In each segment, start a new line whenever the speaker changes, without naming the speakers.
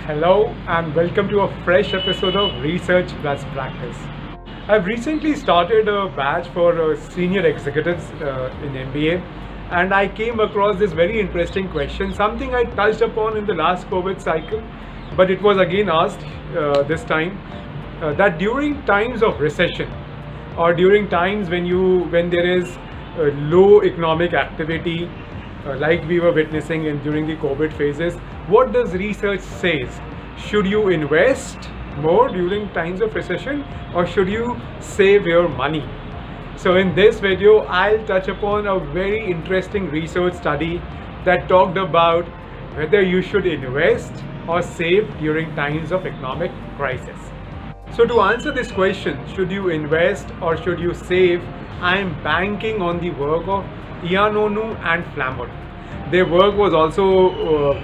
Hello and welcome to a fresh episode of Research Plus Practice. I've recently started a batch for senior executives in MBA, and I came across this very interesting question, something I touched upon in the last COVID cycle, but it was again asked this time, that during times of recession or during times when there is low economic activity, like we were witnessing during the COVID phases, what does research says? Should you invest more during times of recession or should you save your money? So in this video, I'll touch upon a very interesting research study that talked about whether you should invest or save during times of economic crisis. So to answer this question, should you invest or should you save, I am banking on the work of Ioannou and Flammer. Their work was also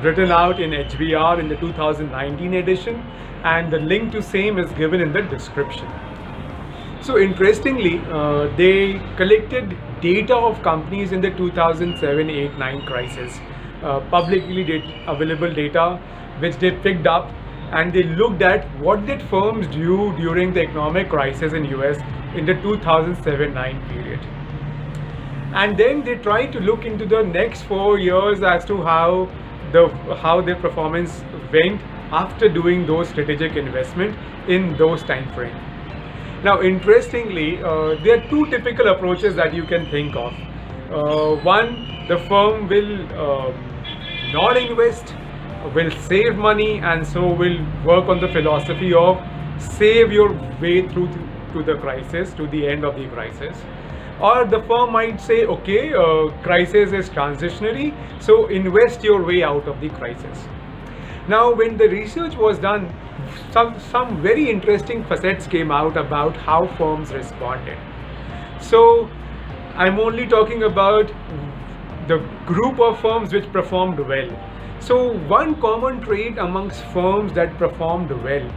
written out in HBR in the 2019 edition, and the link to same is given in the description. So interestingly, they collected data of companies in the 2007-8-9 crisis, publicly available data which they picked up, and they looked at what did firms do during the economic crisis in US in the 2007-9 period. And then they tried to look into the next 4 years as to how their performance went after doing those strategic investment in those time frame. Now, interestingly, there are two typical approaches that you can think of. One, the firm will not invest, will save money, and so will work on the philosophy of save your way through to the crisis, to the end of the crisis. Or the firm might say, okay, crisis is transitionary, so invest your way out of the crisis. Now, when the research was done, some very interesting facets came out about how firms responded. So I'm only talking about the group of firms which performed well. So one common trait amongst firms that performed well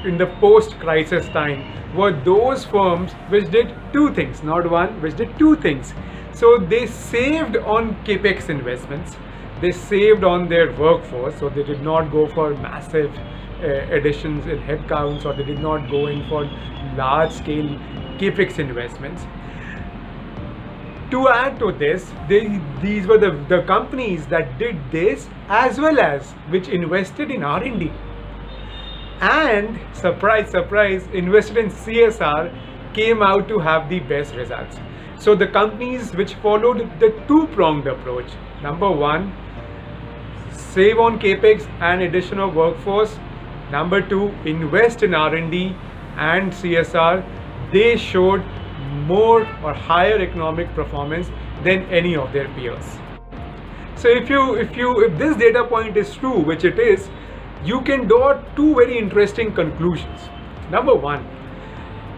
in the post-crisis time were those firms which did two things, not one, which did two things. So they saved on capex investments, they saved on their workforce, so they did not go for massive additions in headcounts, or they did not go in for large-scale capex investments. To add to this, these were the companies that did this, as well as which invested in R&D. And surprise, surprise, invested in CSR came out to have the best results. So the companies which followed the two-pronged approach, number one, save on capex and addition of workforce. Number two, invest in R&D and CSR. They showed more or higher economic performance than any of their peers. So if this data point is true, which it is, you can draw two very interesting conclusions. Number one,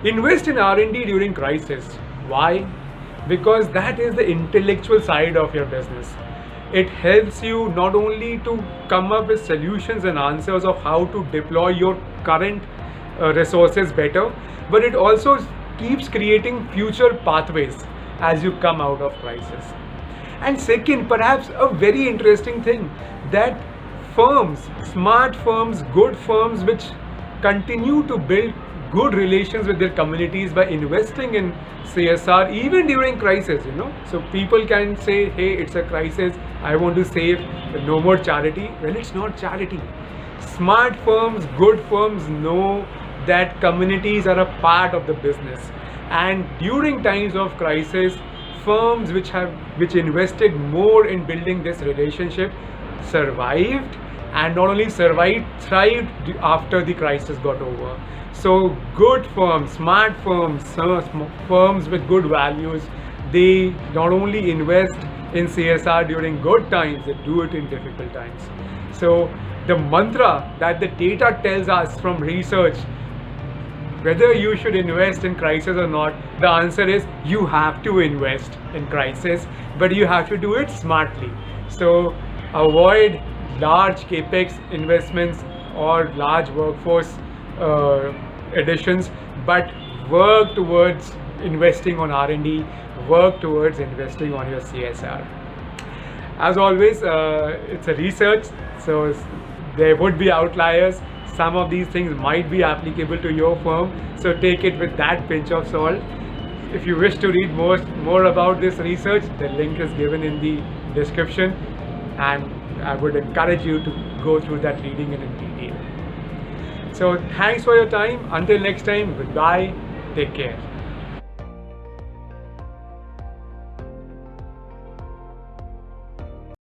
invest in R&D during crisis. Why? Because that is the intellectual side of your business. It helps you not only to come up with solutions and answers of how to deploy your current resources better, but it also keeps creating future pathways as you come out of crisis. And second, perhaps a very interesting thing, that firms, smart firms, good firms which continue to build good relations with their communities by investing in CSR even during crisis, So people can say, hey, it's a crisis, I want to save, no more charity. Well, it's not charity. Smart firms, good firms know that communities are a part of the business. And during times of crisis, firms which invested more in building this relationship survived, and not only survived, thrived after the crisis got over. So good firms, smart firms, firms with good values, they not only invest in CSR during good times, they do it in difficult times. So the mantra that the data tells us from research, whether you should invest in crisis or not, the answer is you have to invest in crisis, but you have to do it smartly. So avoid large capex investments or large workforce additions, but work towards investing on R&D, work towards investing on your CSR. As always, it's a research, so there would be outliers. Some of these things might be applicable to your firm, so take it with that pinch of salt. If you wish to read more about this research, the link is given in the description, and I would encourage you to go through that reading in detail. So thanks for your time. Until next time, goodbye. Take care.